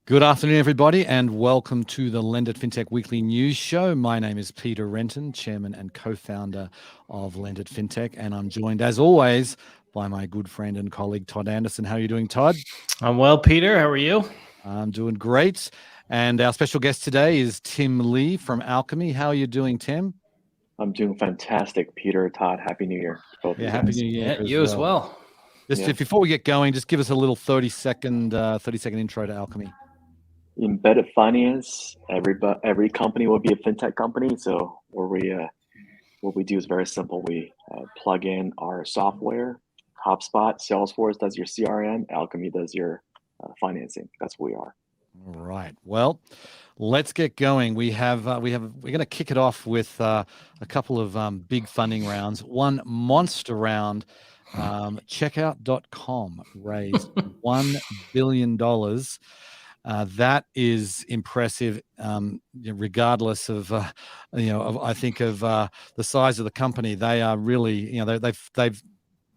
Good afternoon, everybody, and welcome to the LendIt Fintech Weekly News Show. My name is Peter Renton, Chairman and Co-founder of LendIt Fintech, and I'm joined, as always, by my good friend and colleague, Todd Anderson. How are you doing, Todd? I'm well, Peter. How are you? I'm doing great. And our special guest today is Tim Lee from Alchemy. How are you doing, Tim? I'm doing fantastic, Peter, Todd. Happy New Year to both of you Happy guys. New Year You as well. Just before we get going, just give us a little 30-second intro to Alchemy. Embedded finance. Every company will be a fintech company. So what we do is very simple. We plug in our software. HubSpot, Salesforce does your CRM. Alchemy does your financing. That's what we are. All right. Well, let's get going. We're going to kick it off with a couple of big funding rounds. One monster round. Checkout.com raised $1 billion. That is impressive, regardless of, the size of the company. They are really, they've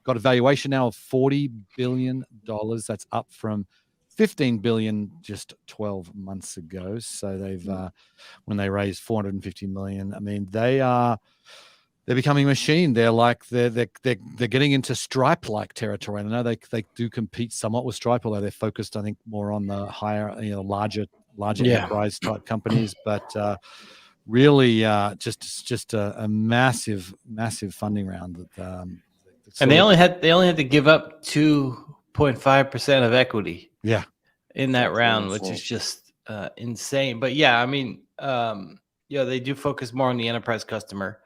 got a valuation now of $40 billion. That's up from 15 billion just 12 months ago. So they've, when they raised 450 million, I mean, they're becoming a machine. They're getting into Stripe-like territory. I know they do compete somewhat with Stripe, although they're focused, I think, more on the higher, larger enterprise type companies. But really, just a massive funding round. And they only had to give up 2.5% of equity. Yeah, in that round, which is just insane. But yeah, I mean, they do focus more on the enterprise customer.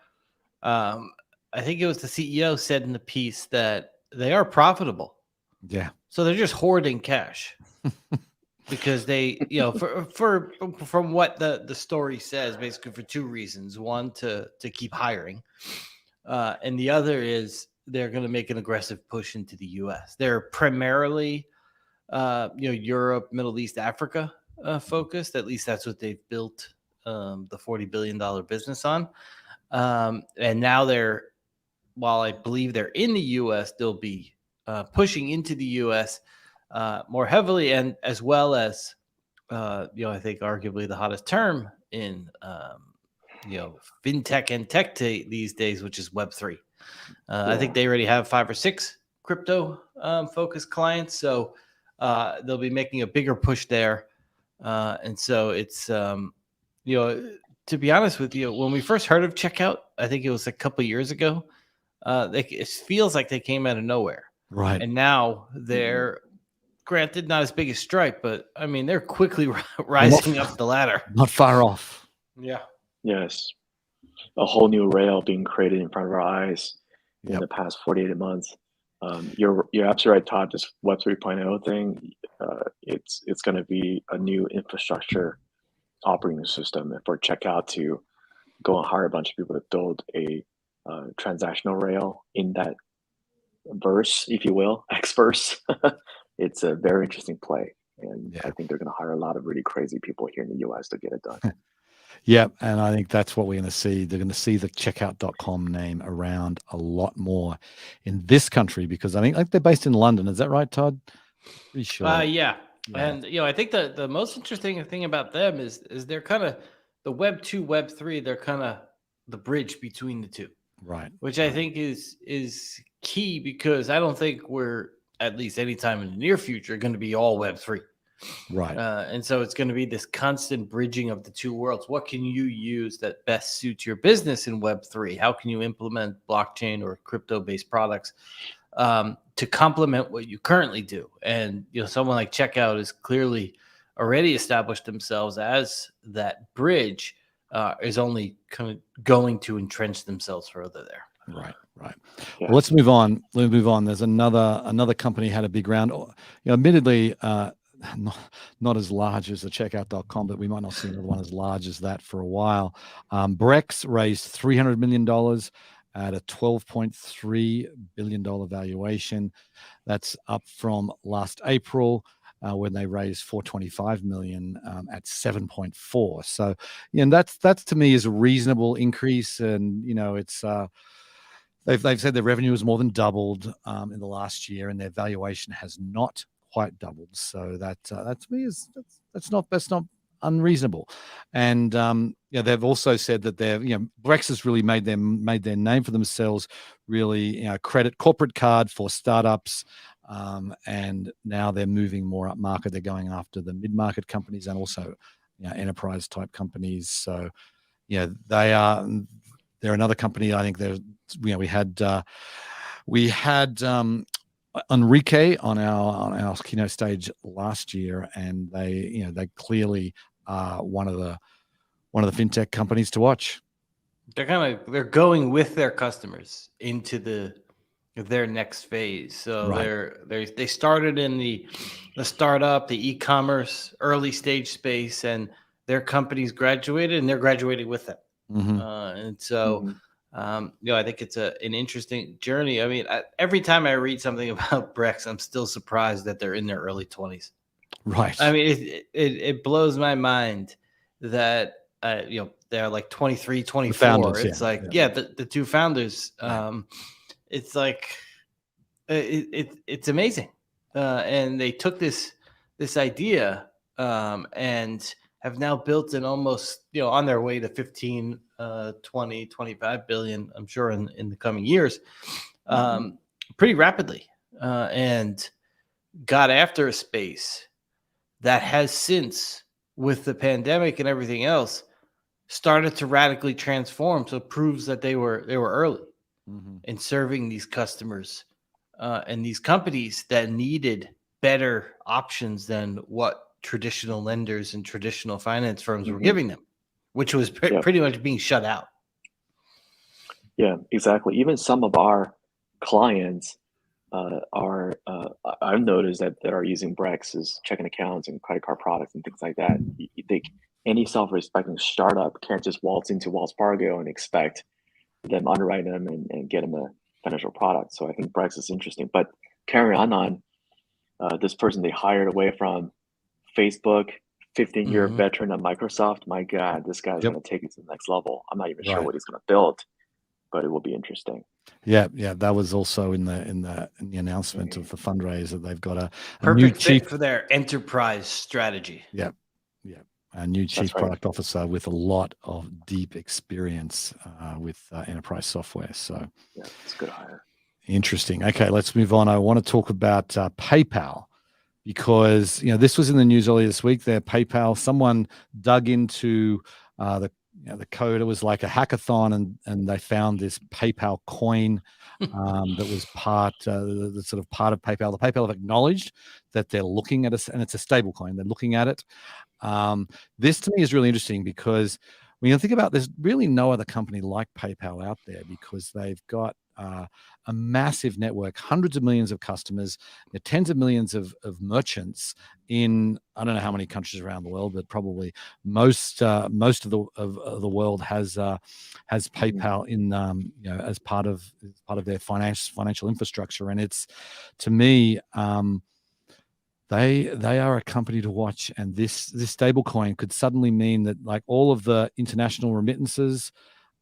I think it was the CEO said in the piece that they are profitable. Yeah. So they're just hoarding cash because they, from what the story says, basically for two reasons. One, to keep hiring. And the other is they're going to make an aggressive push into the US. They're primarily, Europe, Middle East, Africa focused. At least that's what they've built the $40 billion business on. And now while I believe they're in the U.S., they'll be pushing into the U.S. More heavily, and as well as, I think arguably the hottest term in, fintech and tech these days, which is Web3. I think they already have 5 or 6 crypto focused clients, so they'll be making a bigger push there. And so it's, to be honest with you, when we first heard of Checkout, I think it was a couple of years ago, it feels like they came out of nowhere. Right. And now they're, granted, not as big as Stripe, but I mean, they're quickly rising up the ladder. Not far off. Yeah. Yes. A whole new rail being created in front of our eyes in the past 48 months. You're absolutely right, Todd. This Web 3.0 thing, it's going to be a new infrastructure operating system for Checkout to go and hire a bunch of people to build a transactional rail in that verse, if you will, X-verse. It's a very interesting play. And I think they're going to hire a lot of really crazy people here in the US to get it done. Yeah, and I think that's what we're going to see. They're going to see the Checkout.com name around a lot more in this country because I think they're based in London. Is that right, Todd? Pretty sure. Yeah. And I think the most interesting thing about them is they're kind of the Web 2, Web 3. They're kind of the bridge between the two, right? Which I think is key because I don't think we're at least anytime in the near future going to be all Web 3, right? And so it's going to be this constant bridging of the two worlds. What can you use that best suits your business in Web 3? How can you implement blockchain or crypto based products to complement what you currently do? And someone like Checkout is clearly already established themselves as that bridge, is only kind of going to entrench themselves further there. Right. Yeah. Well, let's move on. There's another company had a big round. Admittedly, not as large as the Checkout.com, but we might not see another one as large as that for a while. Brex raised $300 million at a $12.3 billion valuation. That's up from last April when they raised $425 million at 7.4. So, that's to me is a reasonable increase, and it's they've said their revenue has more than doubled in the last year, and their valuation has not quite doubled. So that to me is that's not unreasonable. And they've also said that Brex has really made their name for themselves. Really, corporate card for startups. And now they're moving more up market. They're going after the mid-market companies and also enterprise type companies. So they're another company. I think we had Enrique on our keynote stage last year, and they clearly are one of the fintech companies to watch. They're going with their customers into their next phase. So Right. they started in the startup, the e-commerce early stage space, and their companies graduated, and they're graduating with them. Mm-hmm. And so, I think it's an interesting journey. I mean, every time I read something about Brex, I'm still surprised that they're in their early 20s. Right. I mean, it blows my mind that they're like 23, 24. Founders, it's the two founders. It's like it's amazing, and they took this idea and have now built an almost on their way to 15, 20, 25 billion. I'm sure in the coming years, pretty rapidly, and got after a space that has since, with the pandemic and everything else, started to radically transform. So it proves that they were early in serving these customers and these companies that needed better options than what traditional lenders and traditional finance firms were giving them, which was pretty much being shut out. Yeah, exactly. Even some of our clients I've noticed that are using Brex's checking accounts and credit card products and things like that. Any self-respecting startup can't just waltz into Wells Fargo and expect them underwrite them and get them a financial product. So I think Brex is interesting. But carrying on, this person they hired away from Facebook, 15-year veteran at Microsoft. My God, this guy's going to take it to the next level. I'm not even sure what he's going to build, but it will be interesting. Yeah, that was also in the announcement of the fundraiser that they've got a perfect new chief fit for their enterprise strategy. Yeah, a new chief product officer with a lot of deep experience with enterprise software. So it's a good hire. Interesting. Okay, let's move on. I want to talk about PayPal, because this was in the news earlier this week. There, PayPal, someone dug into the code. It was like a hackathon, and they found this PayPal coin that was the sort of part of PayPal. The PayPal have acknowledged that they're looking at us, and it's a stable coin. They're looking at it. This to me is really interesting, because when you think about, there's really no other company like PayPal out there, because they've got a massive network, hundreds of millions of customers, tens of millions of merchants in, I don't know how many countries around the world, but probably most of the world has PayPal in as part of their financial infrastructure. And it's, to me, they are a company to watch. And this stable coin could suddenly mean that, like, all of the international remittances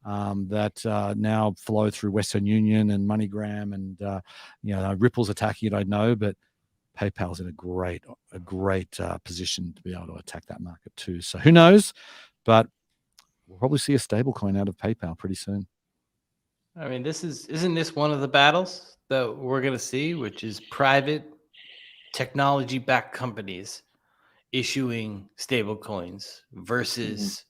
that now flow through Western Union and MoneyGram, and Ripple's attacking it, I know, but PayPal's in a great position to be able to attack that market too. So who knows? But we'll probably see a stable coin out of PayPal pretty soon. I mean, isn't this one of the battles that we're going to see, which is private technology-backed companies issuing stable coins versus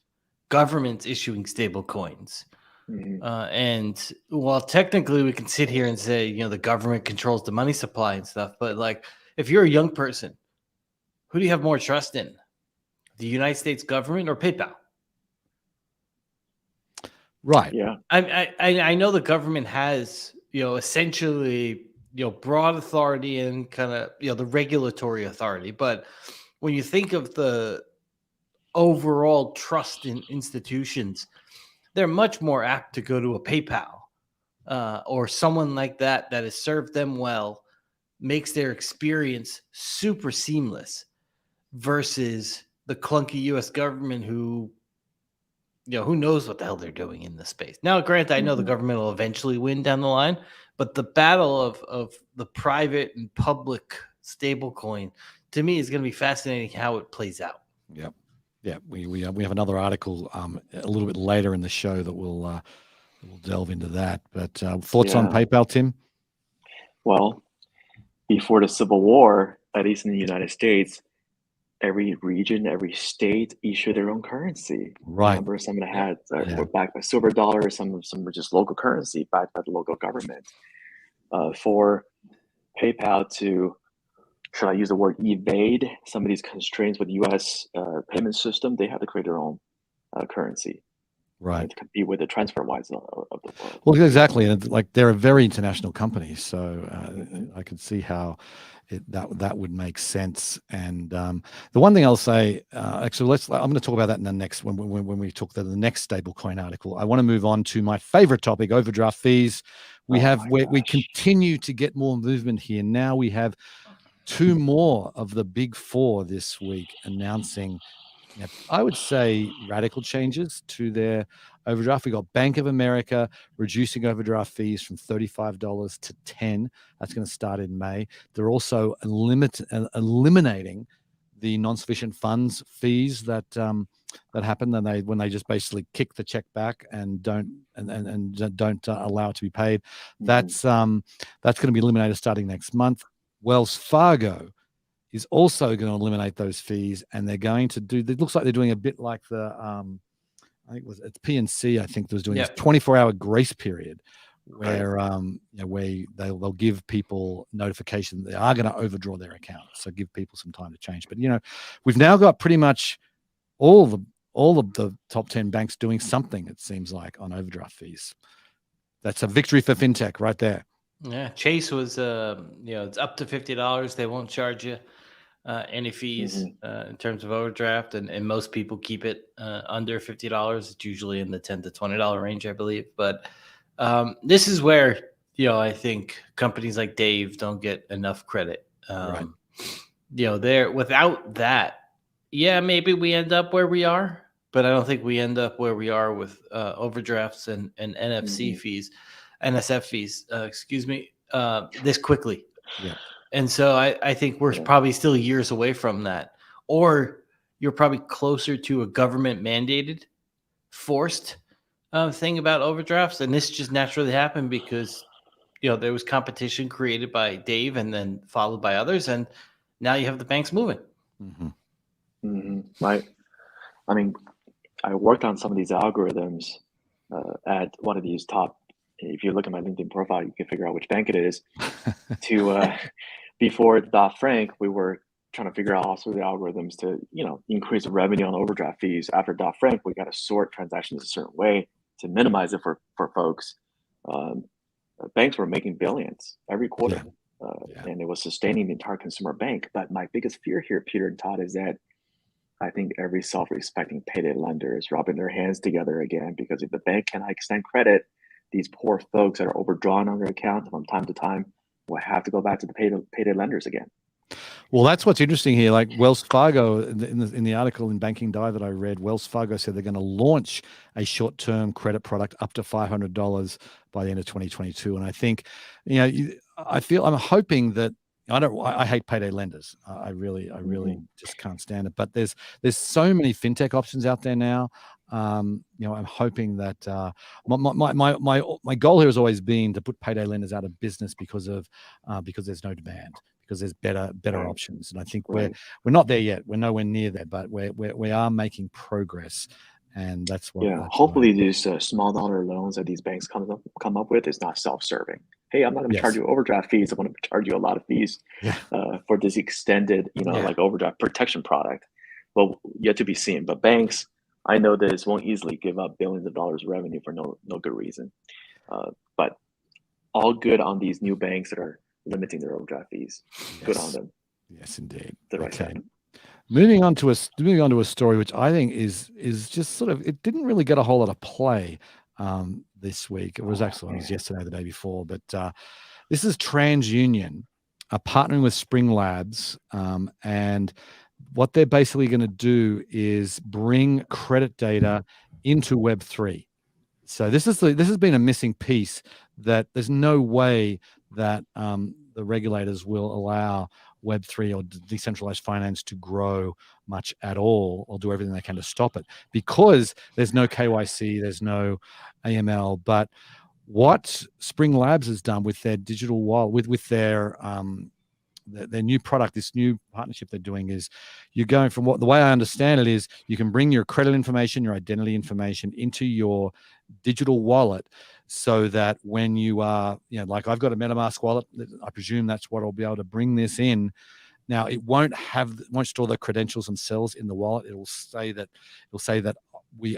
governments issuing stable coins. And while technically we can sit here and say, the government controls the money supply and stuff, but like, if you're a young person, who do you have more trust in? The United States government or PayPal? Right. Yeah. I know the government has, essentially, broad authority and kind of, the regulatory authority. But when you think of the overall trust in institutions, they're much more apt to go to a PayPal or someone like that has served them well, makes their experience super seamless, versus the clunky U.S. government who knows what the hell they're doing in this space. Now, granted, I know the government will eventually win down the line, but the battle of the private and public stable coin. To me, it's going to be fascinating how it plays out. Yep. Yeah, we have another article a little bit later in the show that we'll delve into that. But thoughts on PayPal, Tim? Well, before the Civil War, at least in the United States, every region, every state issued their own currency. Right. Remember, some that had were backed by silver dollars, some were just local currency backed by the local government. For PayPal to, should I use the word evade some of these constraints with the U.S. Payment system, they have to create their own currency. Right. To compete with the TransferWise of the world. Well, exactly. And like they're a very international company. So I can see how that would make sense. And the one thing I'll say, actually, I'm going to talk about that in the next, when we talk to the next stablecoin article. I want to move on to my favorite topic, overdraft fees. We continue to get more movement here. Now we have 2 more of the big 4 this week announcing, I would say, radical changes to their overdraft. We got Bank of America reducing overdraft fees from $35 to $10. That's going to start in May. They're also eliminating the non-sufficient funds fees that happen when they just basically kick the check back and don't allow it to be paid. That's going to be eliminated starting next month. Wells Fargo is also going to eliminate those fees, and they're going to do. It looks like they're doing a bit like the, I think it's PNC. I think was doing this 24-hour grace period, where where they'll give people notification that they are going to overdraw their account, so give people some time to change. But we've now got pretty much all of the top 10 banks doing something. It seems like on overdraft fees. That's a victory for fintech right there. Yeah, Chase was, it's up to $50. They won't charge you any fees in terms of overdraft, and most people keep it under $50. It's usually in the $10 to $20 range, I believe. But this is where I think companies like Dave don't get enough credit. Right. They're without that. Yeah, maybe we end up where we are, but I don't think we end up where we are with overdrafts and NFC fees. NSF fees, this quickly. Yeah. And so I think we're probably still years away from that. Or you're probably closer to a government mandated, forced thing about overdrafts. And this just naturally happened because, there was competition created by Dave and then followed by others. And now you have the banks moving. Right. I mean, I worked on some of these algorithms at one of these top. If you look at my LinkedIn profile, you can figure out which bank it is. Before Dodd-Frank, we were trying to figure out also the algorithms to, increase the revenue on overdraft fees. After Dodd-Frank, we got to sort transactions a certain way to minimize it for folks. Banks were making billions every quarter, and it was sustaining the entire consumer bank. But my biggest fear here, Peter and Todd, is that I think every self-respecting payday lender is rubbing their hands together again, because if the bank cannot extend credit, these poor folks that are overdrawn on their account from time to time will have to go back to the payday lenders again. Well, that's what's interesting here. Like Wells Fargo, in the article in Banking Dive that I read, Wells Fargo said they're going to launch a short-term credit product up to $500 by the end of 2022. And I think, I'm hoping that I hate payday lenders. I really just can't stand it. But there's so many fintech options out there now. I'm hoping that my goal here has always been to put payday lenders out of business because there's no demand, because there's better options. And I think we're not there yet. We're nowhere near there, but we are making progress. And that's what. Yeah, hopefully these small dollar loans that these banks come up with is not self-serving. Hey, I'm not going to charge you overdraft fees. I'm going to charge you a lot of fees for this extended, like overdraft protection product. Well, yet to be seen. But banks, I know this won't easily give up billions of dollars of revenue for no good reason. But all good on these new banks that are limiting their overdraft fees. Yes. Good on them. Yes, indeed. The right time. Moving on to a story which I think is just sort of, it didn't really get a whole lot of play this week. It was yesterday, the day before, but this is TransUnion partnering with Spring Labs, and what they're basically going to do is bring credit data into Web3. So this has been a missing piece, that there's no way that the regulators will allow Web3 or decentralized finance to grow much at all, or do everything they can to stop it, because there's no KYC, there's no AML. But what Spring Labs has done with their digital wallet, with their new product, this new partnership they're doing, is you're going from the way I understand it is you can bring your credit information, your identity information into your digital wallet, so that when you are, like I've got a MetaMask wallet, I presume that's what I'll be able to bring this in. Now it won't store the credentials themselves in the wallet. It'll say that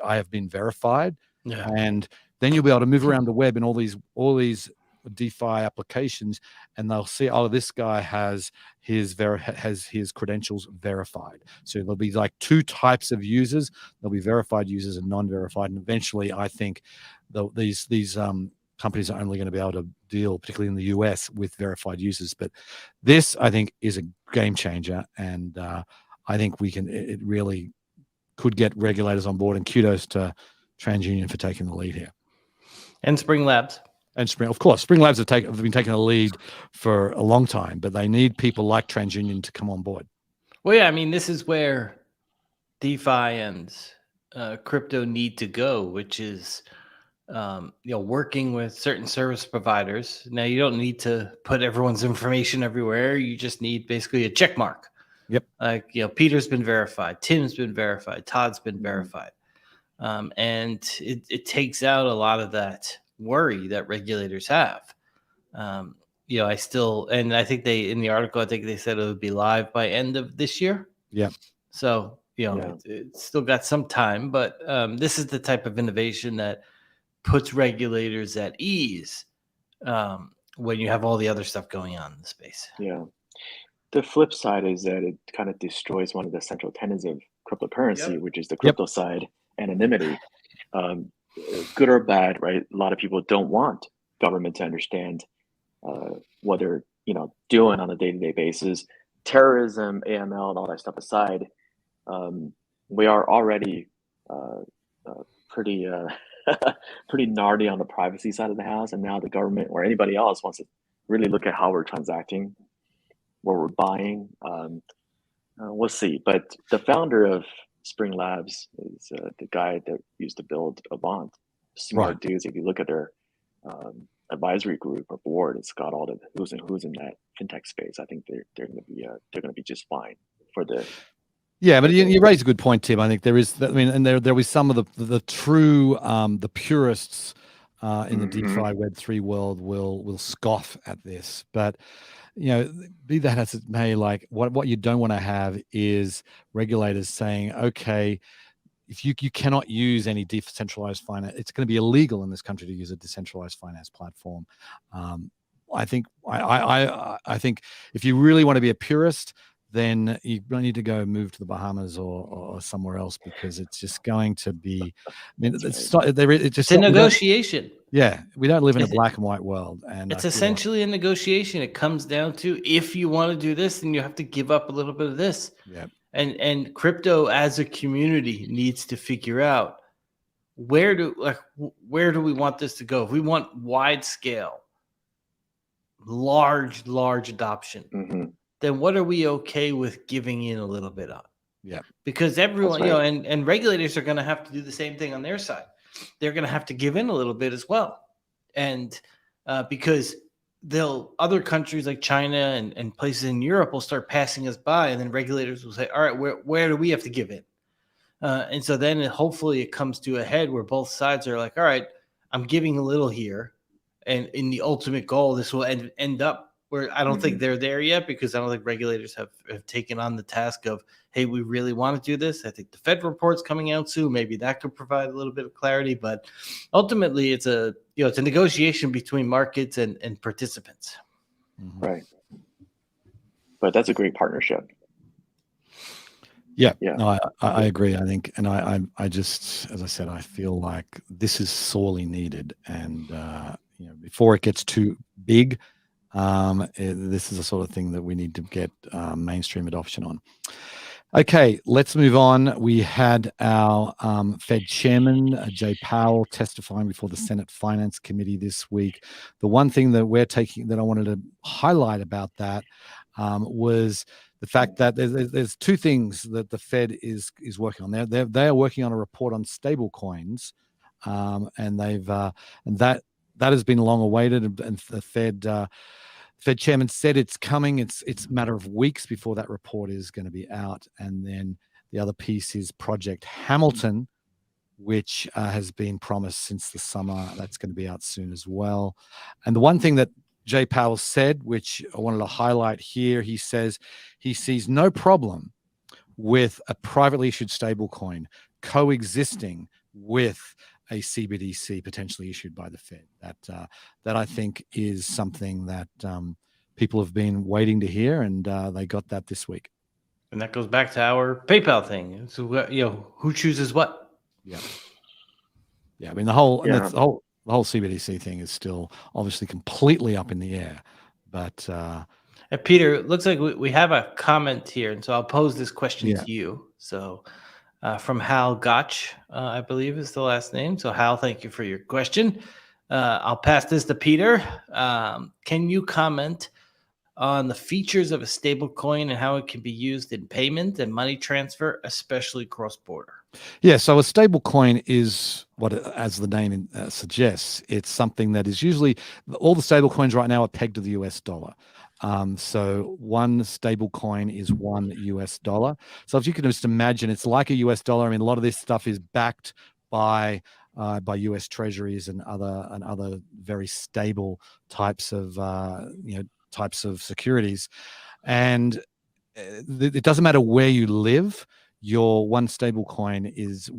I have been verified. Yeah. And then you'll be able to move around the web in all these DeFi applications, and they'll see, oh, this guy has his credentials verified. So there'll be like two types of users. There'll be verified users and non-verified. And eventually, I think these companies are only going to be able to deal, particularly in the US, with verified users. But this, I think, is a game changer, and I think it really could get regulators on board. And kudos to TransUnion for taking the lead here, and Spring Labs. And Spring Labs have been taking the lead for a long time, but they need people like TransUnion to come on board. Well, yeah, I mean, this is where DeFi and crypto need to go, which is working with certain service providers. Now, you don't need to put everyone's information everywhere. You just need basically a check mark. Yep. Like, Peter's been verified, Tim's been verified, Todd's been verified. And it takes out a lot of that worry that regulators have. I think in the article, I think they said it would be live by end of this year. Yeah. So, it's still got some time, but this is the type of innovation that puts regulators at ease when you have all the other stuff going on in the space. Yeah. The flip side is that it kind of destroys one of the central tenets of cryptocurrency, which is the crypto side, anonymity. Good or bad, right? A lot of people don't want government to understand what they're doing on a day-to-day basis. Terrorism, AML, and all that stuff aside, we are already pretty pretty gnarly on the privacy side of the house, and now the government or anybody else wants to really look at how we're transacting, what we're buying. We'll see. But the founder of Spring Labs is the guy that used to build Avant. Smart dudes. If you look at their advisory group or board, it's got all the who's in that fintech space. I think they're going to be just fine for the. Yeah, but you raise a good point, Tim. I think there is. And there was some of the true the purists in the DeFi Web3 world will scoff at this, but. Be that as it may, like what you don't want to have is regulators saying, okay, if you cannot use any decentralized finance, it's going to be illegal in this country to use a decentralized finance platform. I think if you really want to be a purist, then you need to go move to the Bahamas or somewhere else, because it's just going to be. I mean, it's a negotiation. Yeah, we don't live in a black and white world, and it's essentially a negotiation. It comes down to, if you want to do this, then you have to give up a little bit of this. Yeah, and crypto as a community needs to figure out where do we want this to go. If we want wide scale, large adoption, then what are we okay with giving in a little bit on? Yeah, because everyone, and regulators are going to have to do the same thing on their side. They're going to have to give in a little bit as well. And because other countries like China and places in Europe will start passing us by, and then regulators will say, all right, where do we have to give in? And so then hopefully it comes to a head where both sides are like, all right, I'm giving a little here. And in the ultimate goal, this will end up where I don't think they're there yet, because I don't think regulators have taken on the task of, hey, we really want to do this. I think the Fed report's coming out soon. Maybe that could provide a little bit of clarity, but ultimately it's a negotiation between markets and participants. Right. But that's a great partnership. Yeah. No, I agree. I think, and I just, as I said, I feel like this is sorely needed, and before it gets too big, this is the sort of thing that we need to get mainstream adoption on. Okay, let's move on. We had our Fed chairman, Jay Powell, testifying before the Senate Finance Committee this week. The one thing that I wanted to highlight about that was the fact that there's two things that the Fed is working on. They are working on a report on stable coins, and that has been long awaited, and the Fed chairman said it's coming. It's a matter of weeks before that report is going to be out. And then the other piece is Project Hamilton, which has been promised since the summer. That's going to be out soon as well. And the one thing that Jay Powell said, which I wanted to highlight here, he says he sees no problem with a privately issued stablecoin coexisting with a CBDC potentially issued by the Fed. That I think is something that people have been waiting to hear, and they got that this week. And that goes back to our PayPal thing. So who chooses what? Yeah. I mean, the whole CBDC thing is still obviously completely up in the air, but. And Peter, it looks like we have a comment here, and so I'll pose this question to you. So. From Hal Gotch, I believe is the last name. So Hal, thank you for your question. I'll pass this to Peter. Can you comment on the features of a stablecoin and how it can be used in payment and money transfer, especially cross-border? Yeah, so a stablecoin is what, as the name suggests, it's something that is usually, all the stablecoins right now are pegged to the US dollar. So one stable coin is $1. So if you can just imagine, it's like a US dollar. I mean, a lot of this stuff is backed by US treasuries and other very stable types of securities. And it doesn't matter where you live. Your one stable coin is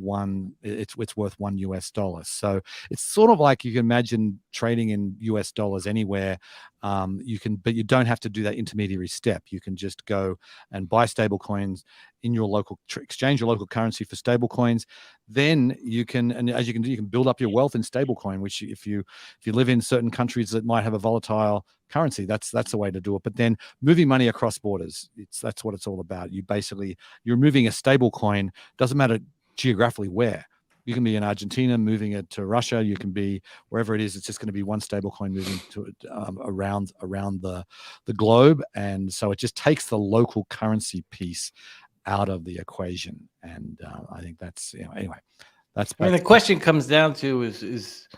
it's worth $1. So it's sort of like you can imagine trading in US dollars anywhere. But you don't have to do that intermediary step. You can just go and buy stable coins in your local exchange your local currency for stable coins. Then you can, and as you can do, you can build up your wealth in stable coin, which if you live in certain countries that might have a volatile currency, that's the way to do it. But then moving money across borders, that's what it's all about. You're moving a stable coin, doesn't matter geographically where. You can be in Argentina, moving it to Russia. You can be wherever it is. It's just going to be one stable coin moving to around the globe, and so it just takes the local currency piece out of the equation. And I think that's anyway. That's. I mean, the question comes down to is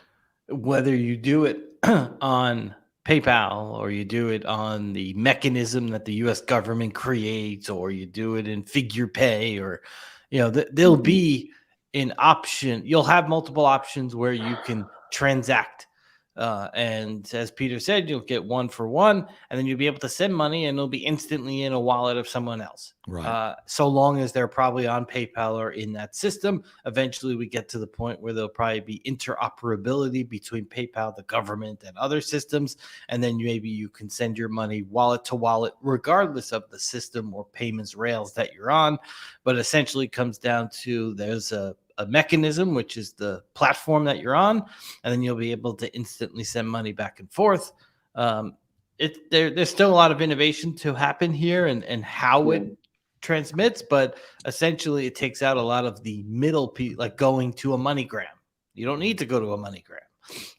whether you do it on PayPal or you do it on the mechanism that the U.S. government creates, or you do it in Figure Pay, or there'll be an option. You'll have multiple options where you can transact. And as Peter said, you'll get one for one, and then you'll be able to send money and it'll be instantly in a wallet of someone else. Right. So long as they're probably on PayPal or in that system. Eventually we get to the point where there'll probably be interoperability between PayPal, the government, and other systems. And then maybe you can send your money wallet to wallet, regardless of the system or payments rails that you're on. But essentially it comes down to there's a mechanism, which is the platform that you're on, and then you'll be able to instantly send money back and forth. There's still a lot of innovation to happen here and how it transmits, but essentially it takes out a lot of the middle piece, like going to a MoneyGram. You don't need to go to a MoneyGram,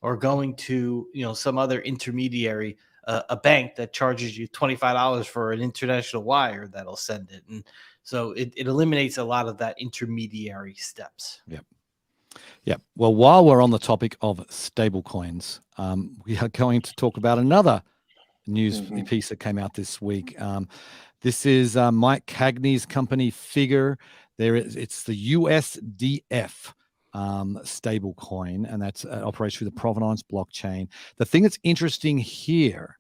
or going to some other intermediary, a bank that charges you $25 for an international wire that'll send it. And so it eliminates a lot of that intermediary steps. Yep. Well, while we're on the topic of stable coins, we are going to talk about another news piece that came out this week. This is Mike Cagney's company Figure. It's the USDF stable coin, and that's operates through the Provenance blockchain. The thing that's interesting here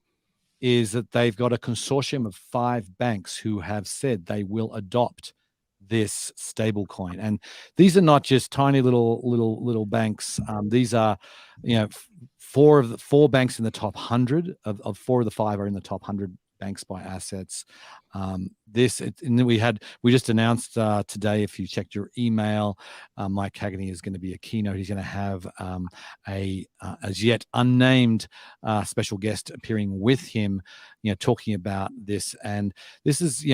is that they've got a consortium of 5 banks who have said they will adopt this stable coin. And these are not just tiny little banks. These are, 4 banks in the top 100 of 4 of the 5 are in the top 100 banks by assets. And then we just announced today, if you checked your email, Mike Cagney is going to be a keynote. He's going to have a as yet unnamed special guest appearing with him, talking about this. And this is,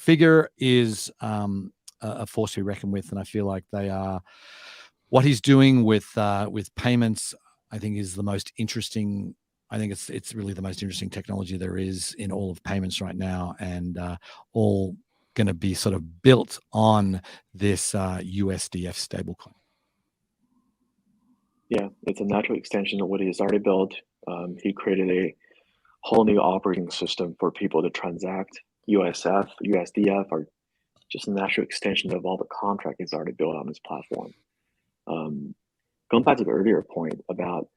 Figure is a force to be reckoned with, and I feel like they are. What he's doing with payments, I think, is the most interesting. I think it's really the most interesting technology there is in all of payments right now, and all going to be sort of built on this USDF stablecoin. Yeah, it's a natural extension of what he's already built. He created a whole new operating system for people to transact. USF, USDF are just a natural extension of all the contract he's already built on this platform. Going back to the earlier point about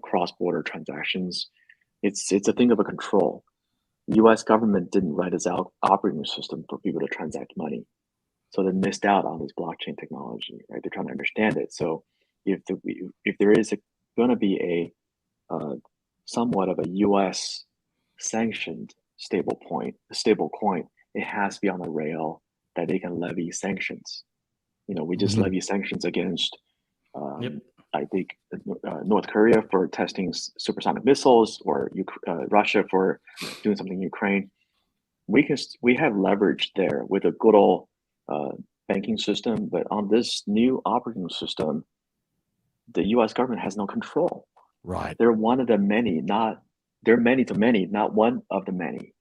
cross-border transactions, it's a thing of a control. The U.S. government didn't write this operating system for people to transact money, so they missed out on this blockchain technology. Right? They're trying to understand it. So if there is going to be a somewhat of a U.S. sanctioned stable coin, it has to be on a rail that they can levy sanctions. We just levy sanctions against, I think, North Korea for testing supersonic missiles, or Russia for doing something in Ukraine. We have leverage there with a good old banking system, but on this new operating system, the U.S. government has no control. Right. They're one of the many, they're many to many, not one of the many.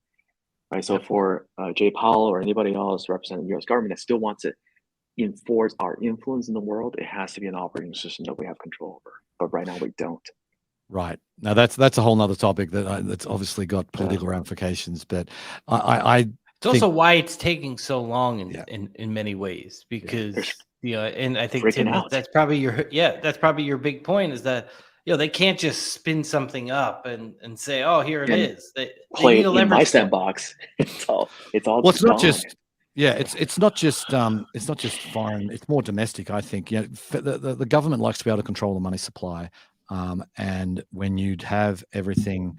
Right. So for Jay Powell or anybody else representing the U.S. government that still wants to enforce our influence in the world, it has to be an operating system that we have control over. But right now we don't. Right. Now that's a whole nother topic that's obviously got political ramifications. But I it's also why it's taking so long in many ways, because and I think, Tim, that's probably your big point, is that they can't just spin something up and say, oh, here it is. They play in my sandbox. It's all well, it's not just it's not just foreign, it's more domestic, I think. The government likes to be able to control the money supply, and when you'd have everything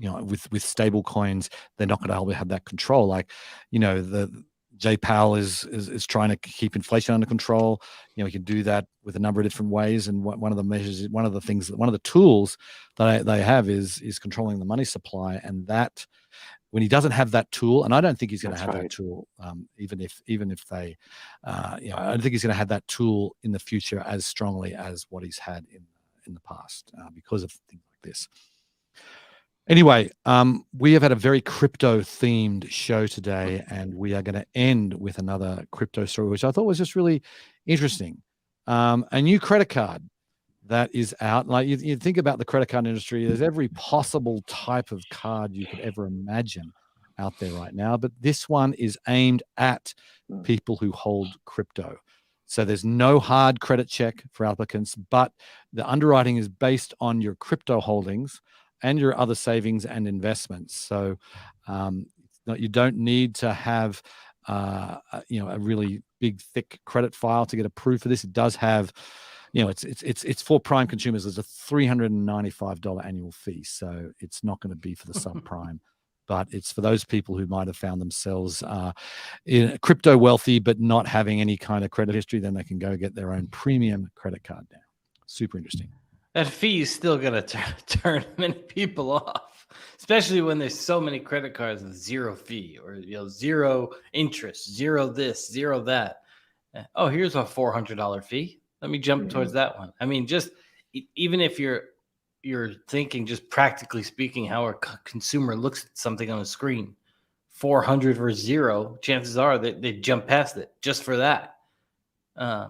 with stable coins, they're not going to have that control. Like, the Jay Powell is trying to keep inflation under control. He can do that with a number of different ways. And one of the tools that they have is controlling the money supply. And that, when he doesn't have that tool, and I don't think he's going to have that tool, even if they, I don't think he's going to have that tool in the future as strongly as what he's had in the past, because of things like this. Anyway, we have had a very crypto-themed show today, and we are going to end with another crypto story, which I thought was just really interesting. A new credit card that is out. Like, you think about the credit card industry, there's every possible type of card you could ever imagine out there right now, but this one is aimed at people who hold crypto. So there's no hard credit check for applicants, but the underwriting is based on your crypto holdings and your other savings and investments. So you don't need to have a really big, thick credit file to get approved for this. It does have, it's for prime consumers. There's a $395 annual fee, so it's not going to be for the subprime, but it's for those people who might have found themselves in crypto wealthy but not having any kind of credit history. Then they can go get their own premium credit card now. Super interesting. That fee is still going to turn many people off, especially when there's so many credit cards with zero fee, or zero interest, zero this, zero that. Oh, here's a $400 fee. Let me jump towards that one. I mean, just even if you're thinking, just practically speaking, how a consumer looks at something on a screen, 400 or zero, chances are that they jump past it just for that.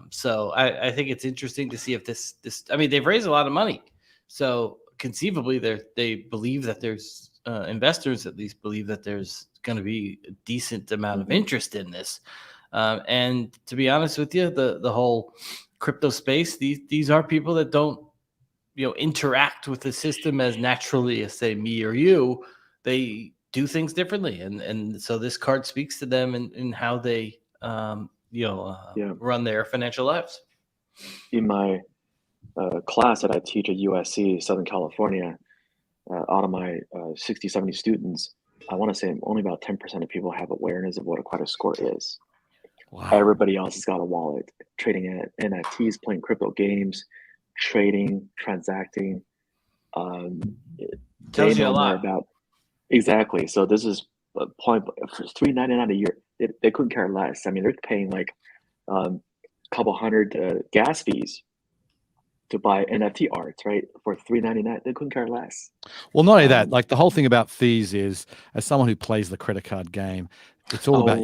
So I think it's interesting to see if this, I mean, they've raised a lot of money. So conceivably they believe that there's investors at least believe that there's going to be a decent amount of interest in this. And to be honest with you, the whole crypto space, these are people that don't, interact with the system as naturally as, say, me or you. They do things differently. And so this card speaks to them in how they, run their financial lives. In my class that I teach at USC, Southern California, out of my 60, 70 students, I want to say only about 10% of people have awareness of what a credit score is. Wow. Everybody else has got a wallet, trading NFTs, playing crypto games, trading, transacting. Tells you a lot about exactly. So this is $3.99 a year. they couldn't care less. I mean, they're paying like a couple hundred gas fees to buy NFT art, right, for $3.99. They couldn't care less. Well, not only that, like the whole thing about fees is, as someone who plays the credit card game, it's all about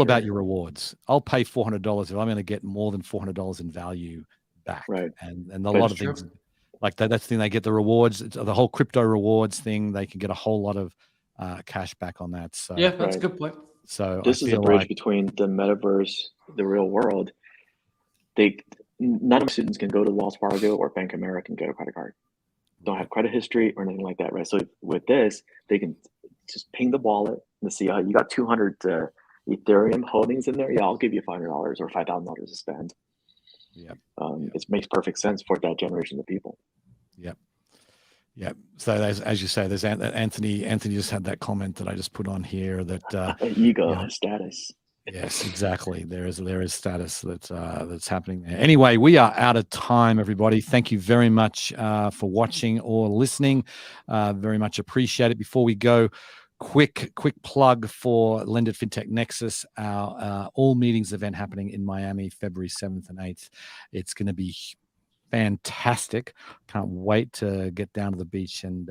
about your rewards. I'll pay $400 if I'm going to get more than $400 in value back. Right. And a lot of things like that. That's the thing. They get the rewards. It's the whole crypto rewards thing. They can get a whole lot of cash back on that. So yeah, that's a good point. So this is a bridge between the metaverse, the real world. None of students can go to Wells Fargo or Bank of America and get a credit card. Don't have credit history or anything like that, right? So with this, they can just ping the wallet and see, you got 200 Ethereum holdings in there. Yeah, I'll give you $500 or $5,000 to spend. Yeah, it makes perfect sense for that generation of people. Yep. Yeah. So as you say, there's Anthony just had that comment that I just put on here that ego status. Yes, exactly. There is status that's happening there. Anyway, we are out of time, everybody. Thank you very much for watching or listening. Very much appreciate it. Before we go, quick plug for LendIt Fintech Nexus, our all meetings event happening in Miami, February 7th and 8th. It's going to be fantastic. Can't wait to get down to the beach and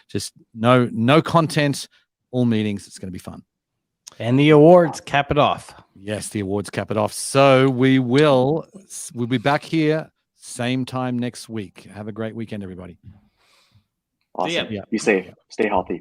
just no content, all meetings. It's going to be fun. And the awards cap it off. Yes, the awards cap it off. So we'll be back here same time next week. Have a great weekend, everybody. Awesome. Be safe. Stay healthy. Bye.